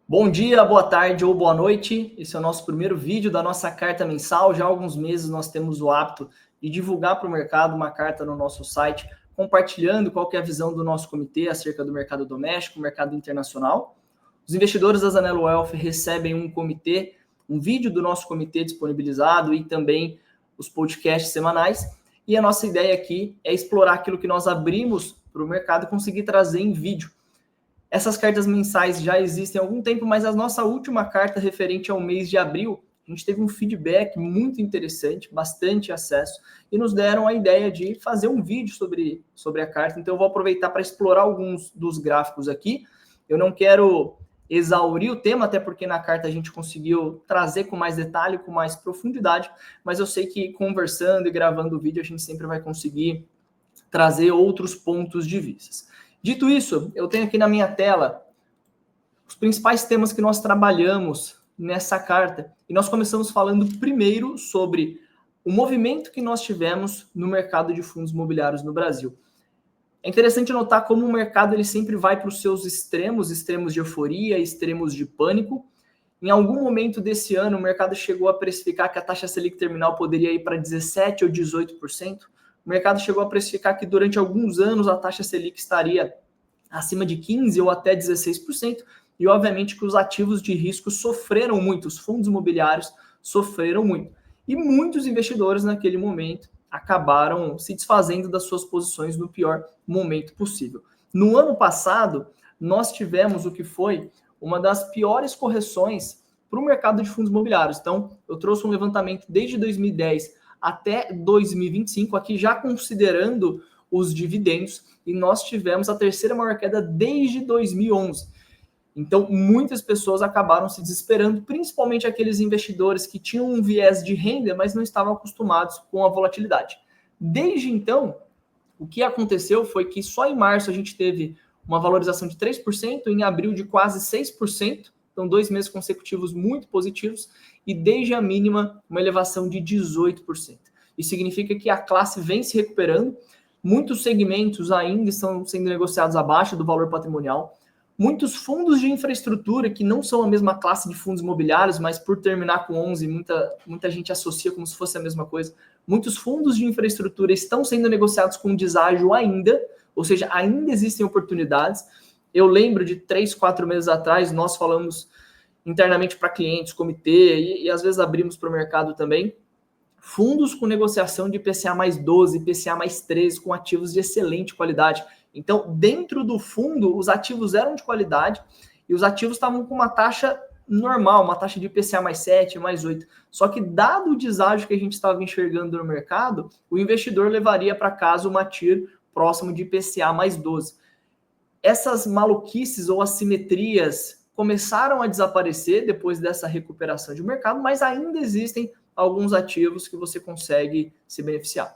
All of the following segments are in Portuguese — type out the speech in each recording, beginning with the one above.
Bom dia, boa tarde ou boa noite. Esse é o nosso primeiro vídeo da nossa carta mensal. Já há alguns meses nós temos o hábito de divulgar para o mercado uma carta no nosso site, compartilhando qual que é a visão do nosso comitê acerca do mercado doméstico, mercado internacional. Os investidores da Zanello Wealth recebem um vídeo do nosso comitê disponibilizado e também os podcasts semanais. E a nossa ideia aqui é explorar aquilo que nós abrimos para o mercado e conseguir trazer em vídeo. Essas cartas mensais já existem há algum tempo, mas a nossa última carta referente ao mês de abril, a gente teve um feedback muito interessante, bastante acesso, e nos deram a ideia de fazer um vídeo sobre a carta. Então eu vou aproveitar para explorar alguns dos gráficos aqui. Eu não quero exaurir o tema, até porque na carta a gente conseguiu trazer com mais detalhe, com mais profundidade, mas eu sei que conversando e gravando o vídeo a gente sempre vai conseguir trazer outros pontos de vista. Dito isso, eu tenho aqui na minha tela os principais temas que nós trabalhamos nessa carta. E nós começamos falando primeiro sobre o movimento que nós tivemos no mercado de fundos imobiliários no Brasil. É interessante notar como o mercado ele sempre vai para os seus extremos de euforia, extremos de pânico. Em algum momento desse ano, o mercado chegou a precificar que a taxa Selic terminal poderia ir para 17% ou 18%. O mercado chegou a precificar que durante alguns anos a taxa Selic estaria acima de 15% ou até 16%, e obviamente que os ativos de risco sofreram muito, os fundos imobiliários sofreram muito. E muitos investidores naquele momento acabaram se desfazendo das suas posições no pior momento possível. No ano passado, nós tivemos o que foi uma das piores correções para o mercado de fundos imobiliários. Então, eu trouxe um levantamento desde 2010 até 2025, aqui já considerando os dividendos, e nós tivemos a terceira maior queda desde 2011. Então, muitas pessoas acabaram se desesperando, principalmente aqueles investidores que tinham um viés de renda, mas não estavam acostumados com a volatilidade. Desde então, o que aconteceu foi que só em março a gente teve uma valorização de 3%, em abril de quase 6%, então 2 meses consecutivos muito positivos, e desde a mínima uma elevação de 18%. Isso significa que a classe vem se recuperando, muitos segmentos ainda estão sendo negociados abaixo do valor patrimonial, muitos fundos de infraestrutura, que não são a mesma classe de fundos imobiliários, mas por terminar com 11, muita gente associa como se fosse a mesma coisa. Muitos fundos de infraestrutura estão sendo negociados com deságio ainda, ou seja, ainda existem oportunidades. Eu lembro de 3, 4 meses atrás, nós falamos internamente para clientes, comitê, e às vezes abrimos para o mercado também, fundos com negociação de IPCA mais 12, IPCA mais 13, com ativos de excelente qualidade. Então, dentro do fundo, os ativos eram de qualidade e os ativos estavam com uma taxa normal, uma taxa de IPCA mais 7, mais 8. Só que, dado o deságio que a gente estava enxergando no mercado, o investidor levaria para casa uma TIR próximo de IPCA mais 12. Essas maluquices ou assimetrias começaram a desaparecer depois dessa recuperação de mercado, mas ainda existem alguns ativos que você consegue se beneficiar.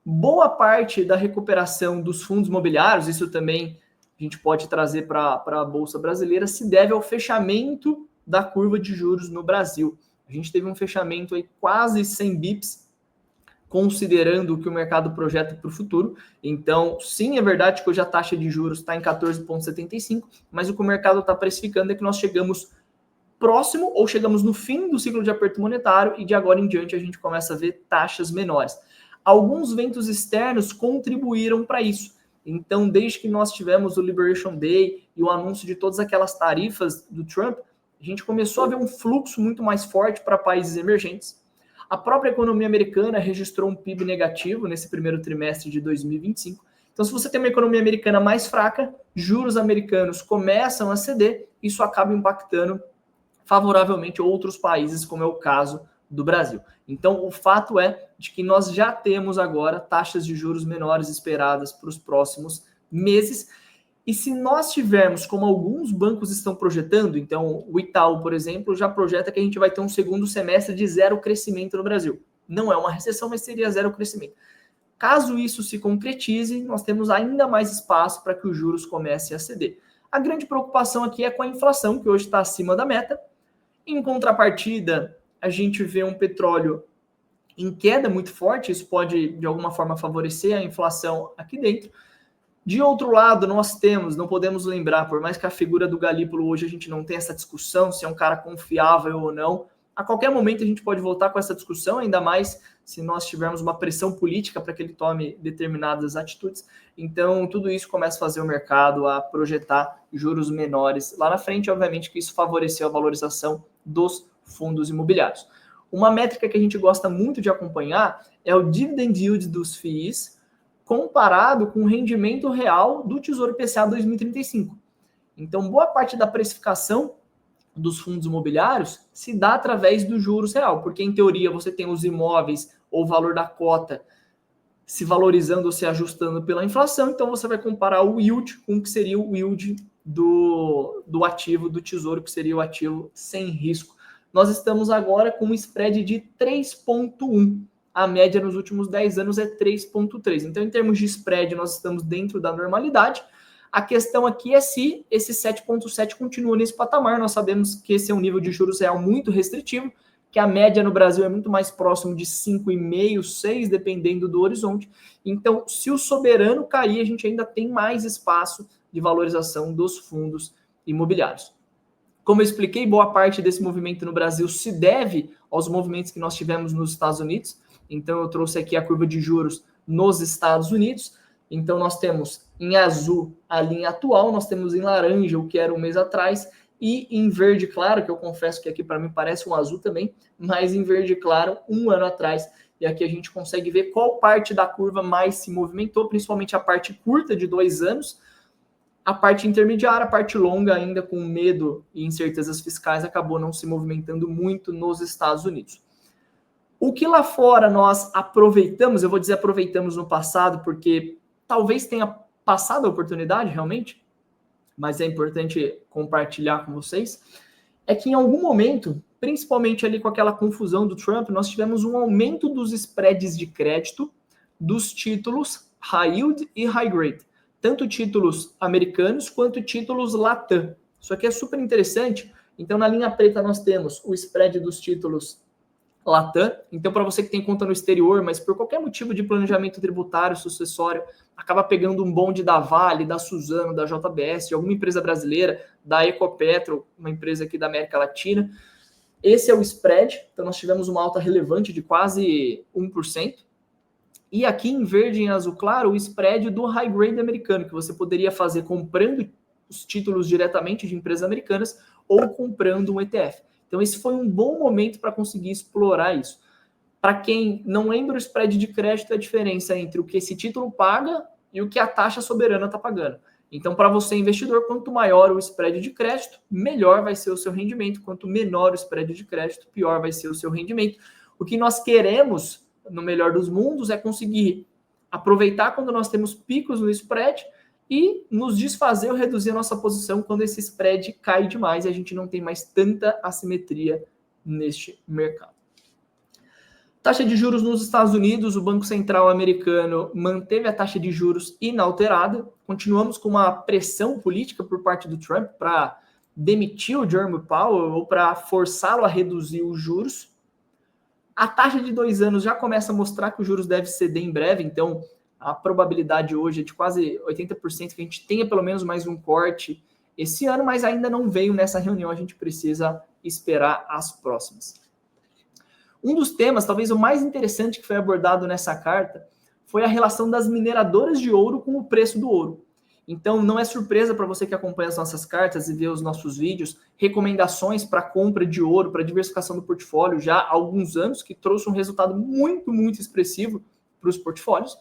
Boa parte da recuperação dos fundos imobiliários, isso também a gente pode trazer para a Bolsa Brasileira, se deve ao fechamento da curva de juros no Brasil. A gente teve um fechamento aí quase 100 bips, considerando o que o mercado projeta para o futuro. Então, sim, é verdade que hoje a taxa de juros está em 14,75, mas o que o mercado está precificando é que nós chegamos próximo ou chegamos no fim do ciclo de aperto monetário e de agora em diante a gente começa a ver taxas menores. Alguns ventos externos contribuíram para isso. Então, desde que nós tivemos o Liberation Day e o anúncio de todas aquelas tarifas do Trump, a gente começou a ver um fluxo muito mais forte para países emergentes. A própria economia americana registrou um PIB negativo nesse primeiro trimestre de 2025. Então, se você tem uma economia americana mais fraca, juros americanos começam a ceder, isso acaba impactando favoravelmente outros países, como é o caso do Brasil. Então, o fato é de que nós já temos agora taxas de juros menores esperadas para os próximos meses. E se nós tivermos, como alguns bancos estão projetando, então o Itaú, por exemplo, já projeta que a gente vai ter um segundo semestre de zero crescimento no Brasil. Não é uma recessão, mas seria zero crescimento. Caso isso se concretize, nós temos ainda mais espaço para que os juros comecem a ceder. A grande preocupação aqui é com a inflação, que hoje está acima da meta. Em contrapartida, a gente vê um petróleo em queda muito forte, isso pode de alguma forma favorecer a inflação aqui dentro. De outro lado, nós temos, não podemos lembrar, por mais que a figura do Galípolo hoje a gente não tenha essa discussão, se é um cara confiável ou não, a qualquer momento a gente pode voltar com essa discussão, ainda mais se nós tivermos uma pressão política para que ele tome determinadas atitudes. Então, tudo isso começa a fazer o mercado a projetar juros menores lá na frente, obviamente que isso favoreceu a valorização dos fundos imobiliários. Uma métrica que a gente gosta muito de acompanhar é o dividend yield dos FIIs, comparado com o rendimento real do Tesouro IPCA 2035. Então, boa parte da precificação dos fundos imobiliários se dá através do juros real, porque em teoria você tem os imóveis ou o valor da cota se valorizando ou se ajustando pela inflação, então você vai comparar o yield com o que seria o yield do ativo do Tesouro, que seria o ativo sem risco. Nós estamos agora com um spread de 3,1. A média nos últimos 10 anos é 3,3. Então, em termos de spread, nós estamos dentro da normalidade. A questão aqui é se esse 7,7 continua nesse patamar. Nós sabemos que esse é um nível de juros real muito restritivo, que a média no Brasil é muito mais próximo de 5,5, 6, dependendo do horizonte. Então, se o soberano cair, a gente ainda tem mais espaço de valorização dos fundos imobiliários. Como eu expliquei, boa parte desse movimento no Brasil se deve aos movimentos que nós tivemos nos Estados Unidos. Então, eu trouxe aqui a curva de juros nos Estados Unidos. Então, nós temos em azul a linha atual, nós temos em laranja o que era um mês atrás, e em verde claro, que eu confesso que aqui para mim parece um azul também, mas em verde claro, um ano atrás. E aqui a gente consegue ver qual parte da curva mais se movimentou, principalmente a parte curta de 2 anos, a parte intermediária, a parte longa ainda com medo e incertezas fiscais acabou não se movimentando muito nos Estados Unidos. O que lá fora nós aproveitamos, eu vou dizer aproveitamos no passado, porque talvez tenha passado a oportunidade realmente, mas é importante compartilhar com vocês, é que em algum momento, principalmente ali com aquela confusão do Trump, nós tivemos um aumento dos spreads de crédito dos títulos high yield e high grade, tanto títulos americanos quanto títulos Latam. Isso aqui é super interessante. Então, na linha preta nós temos o spread dos títulos Latam. Então, para você que tem conta no exterior, mas por qualquer motivo de planejamento tributário sucessório, acaba pegando um bonde da Vale, da Suzano, da JBS, de alguma empresa brasileira, da Ecopetro, uma empresa aqui da América Latina. Esse é o spread. Então, nós tivemos uma alta relevante de quase 1%. E aqui em verde e em azul claro, o spread do high grade americano, que você poderia fazer comprando os títulos diretamente de empresas americanas ou comprando um ETF. Então, esse foi um bom momento para conseguir explorar isso. Para quem não lembra, o spread de crédito é a diferença entre o que esse título paga e o que a taxa soberana está pagando. Então, para você, investidor, quanto maior o spread de crédito, melhor vai ser o seu rendimento. Quanto menor o spread de crédito, pior vai ser o seu rendimento. O que nós queremos, no melhor dos mundos, é conseguir aproveitar quando nós temos picos no spread e nos desfazer ou reduzir a nossa posição quando esse spread cai demais e a gente não tem mais tanta assimetria neste mercado. Taxa de juros nos Estados Unidos, o Banco Central americano manteve a taxa de juros inalterada. Continuamos com uma pressão política por parte do Trump para demitir o Jerome Powell ou para forçá-lo a reduzir os juros. A taxa de 2 anos já começa a mostrar que os juros devem ceder em breve, então a probabilidade hoje é de quase 80% que a gente tenha pelo menos mais um corte esse ano, mas ainda não veio nessa reunião, a gente precisa esperar as próximas. Um dos temas, talvez o mais interessante que foi abordado nessa carta, foi a relação das mineradoras de ouro com o preço do ouro. Então, não é surpresa para você que acompanha as nossas cartas e vê os nossos vídeos, recomendações para compra de ouro, para diversificação do portfólio já há alguns anos, que trouxe um resultado muito, muito expressivo para os portfólios.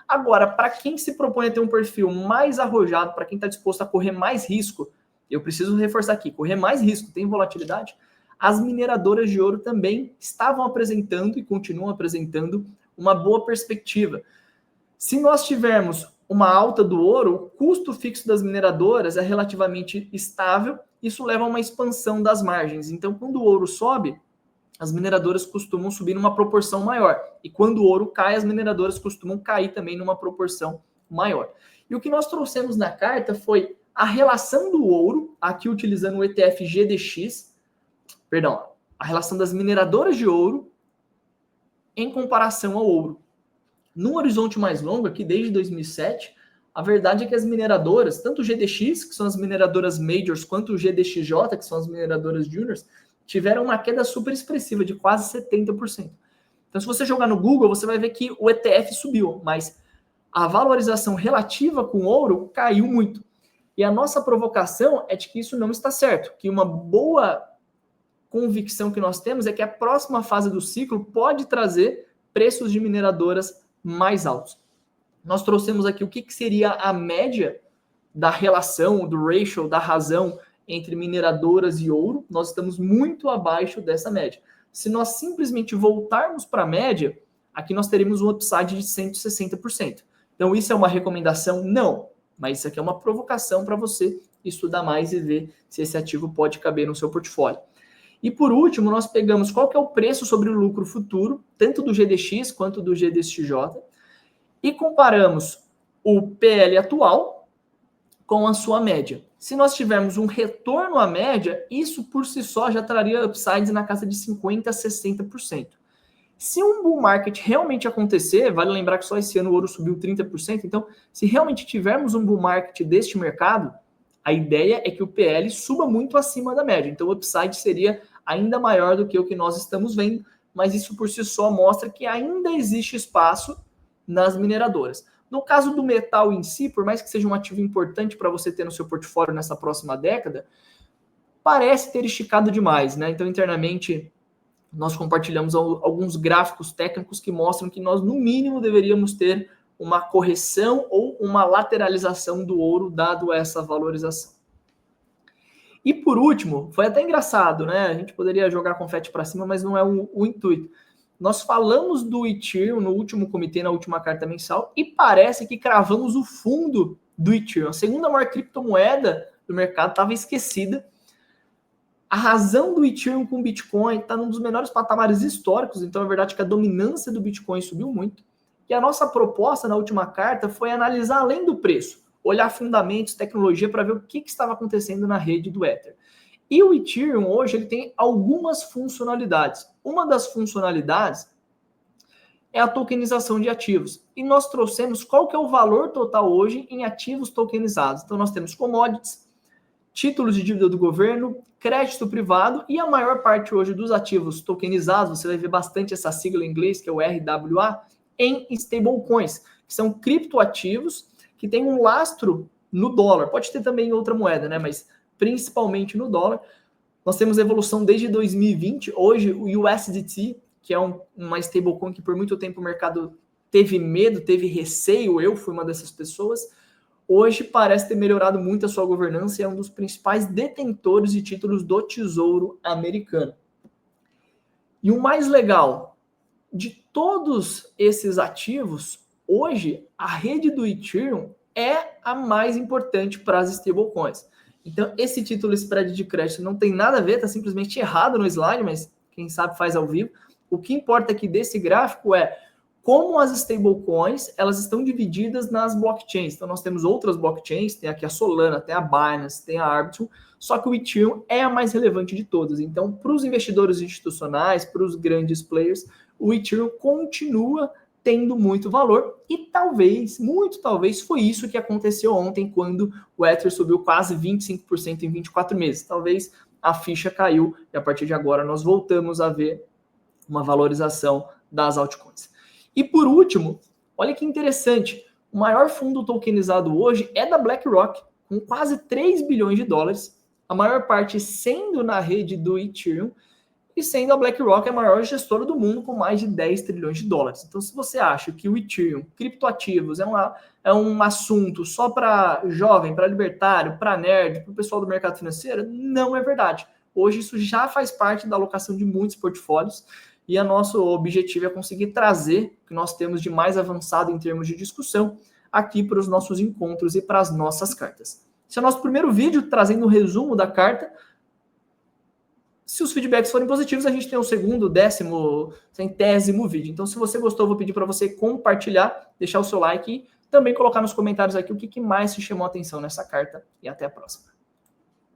Agora, para quem se propõe a ter um perfil mais arrojado, para quem está disposto a correr mais risco, eu preciso reforçar aqui, correr mais risco, tem volatilidade, as mineradoras de ouro também estavam apresentando e continuam apresentando uma boa perspectiva. Se nós tivermos uma alta do ouro, o custo fixo das mineradoras é relativamente estável, isso leva a uma expansão das margens. Então, quando o ouro sobe, as mineradoras costumam subir numa proporção maior. E quando o ouro cai, as mineradoras costumam cair também numa proporção maior. E o que nós trouxemos na carta foi a relação do ouro, aqui utilizando o ETF GDX, a relação das mineradoras de ouro em comparação ao ouro. No horizonte mais longo, aqui desde 2007, A verdade é que as mineradoras, tanto o GDX, que são as mineradoras majors, quanto o GDXJ, que são as mineradoras juniors, tiveram uma queda super expressiva de quase 70%. Então, se você jogar no Google, você vai ver que o ETF subiu, mas a valorização relativa com o ouro caiu muito. E a nossa provocação é de que isso não está certo, que uma boa convicção que nós temos é que a próxima fase do ciclo pode trazer preços de mineradoras mais altos. Nós trouxemos aqui o que seria a média da relação, do ratio, da razão entre mineradoras e ouro. Nós estamos muito abaixo dessa média. Se nós simplesmente voltarmos para a média, aqui nós teremos um upside de 160%. Então, isso é uma recomendação? Não. Mas isso aqui é uma provocação para você estudar mais e ver se esse ativo pode caber no seu portfólio. E por último, nós pegamos qual que é o preço sobre o lucro futuro, tanto do GDX quanto do GDXJ, e comparamos o PL atual com a sua média. Se nós tivermos um retorno à média, isso por si só já traria upsides na casa de 50% a 60%. Se um bull market realmente acontecer, vale lembrar que só esse ano o ouro subiu 30%, então se realmente tivermos um bull market deste mercado, a ideia é que o PL suba muito acima da média. Então o upside seria ainda maior do que o que nós estamos vendo, mas isso por si só mostra que ainda existe espaço nas mineradoras. No caso do metal em si, por mais que seja um ativo importante para você ter no seu portfólio nessa próxima década, parece ter esticado demais, né? Então, internamente, nós compartilhamos alguns gráficos técnicos que mostram que nós, no mínimo, deveríamos ter uma correção ou uma lateralização do ouro, dado essa valorização. E por último, foi até engraçado, né? A gente poderia jogar confete para cima, mas não é o intuito. Nós falamos do Ethereum no último comitê, na última carta mensal, e parece que cravamos o fundo do Ethereum. A segunda maior criptomoeda do mercado estava esquecida. A razão do Ethereum com o Bitcoin está num dos menores patamares históricos, então é verdade que a dominância do Bitcoin subiu muito. E a nossa proposta na última carta foi analisar além do preço, olhar fundamentos, tecnologia, para ver o que estava acontecendo na rede do Ether. E o Ethereum hoje ele tem algumas funcionalidades. Uma das funcionalidades é a tokenização de ativos. E nós trouxemos qual que é o valor total hoje em ativos tokenizados. Então nós temos commodities, títulos de dívida do governo, crédito privado e a maior parte hoje dos ativos tokenizados, você vai ver bastante essa sigla em inglês, que é o RWA, em stablecoins, que são criptoativos que têm um lastro no dólar. Pode ter também em outra moeda, né? Mas principalmente no dólar. Nós temos evolução desde 2020. Hoje, o USDT, que é uma stablecoin que por muito tempo o mercado teve medo, teve receio, eu fui uma dessas pessoas, hoje parece ter melhorado muito a sua governança e é um dos principais detentores de títulos do Tesouro Americano. E o mais legal, de todos esses ativos, hoje a rede do Ethereum é a mais importante para as stablecoins. Então, esse título spread de crédito não tem nada a ver, está simplesmente errado no slide, mas quem sabe faz ao vivo. O que importa aqui desse gráfico é como as stablecoins elas estão divididas nas blockchains. Então, nós temos outras blockchains, tem aqui a Solana, tem a Binance, tem a Arbitrum, só que o Ethereum é a mais relevante de todas. Então, para os investidores institucionais, para os grandes players, o Ethereum continua tendo muito valor e talvez, muito talvez, foi isso que aconteceu ontem quando o Ether subiu quase 25% em 24 meses. Talvez a ficha caiu e a partir de agora nós voltamos a ver uma valorização das altcoins. E por último, olha que interessante, o maior fundo tokenizado hoje é da BlackRock, com quase 3 bilhões de dólares, a maior parte sendo na rede do Ethereum, e sendo a BlackRock a maior gestora do mundo com mais de 10 trilhões de dólares. Então, se você acha que o Ethereum, criptoativos, é um assunto só para jovem, para libertário, para nerd, para o pessoal do mercado financeiro, não é verdade. Hoje isso já faz parte da alocação de muitos portfólios e o nosso objetivo é conseguir trazer o que nós temos de mais avançado em termos de discussão aqui para os nossos encontros e para as nossas cartas. Esse é o nosso primeiro vídeo trazendo um resumo da carta. Se os feedbacks forem positivos, a gente tem o segundo, 10º, centésimo vídeo. Então, se você gostou, eu vou pedir para você compartilhar, deixar o seu like e também colocar nos comentários aqui o que mais te chamou a atenção nessa carta. E até a próxima.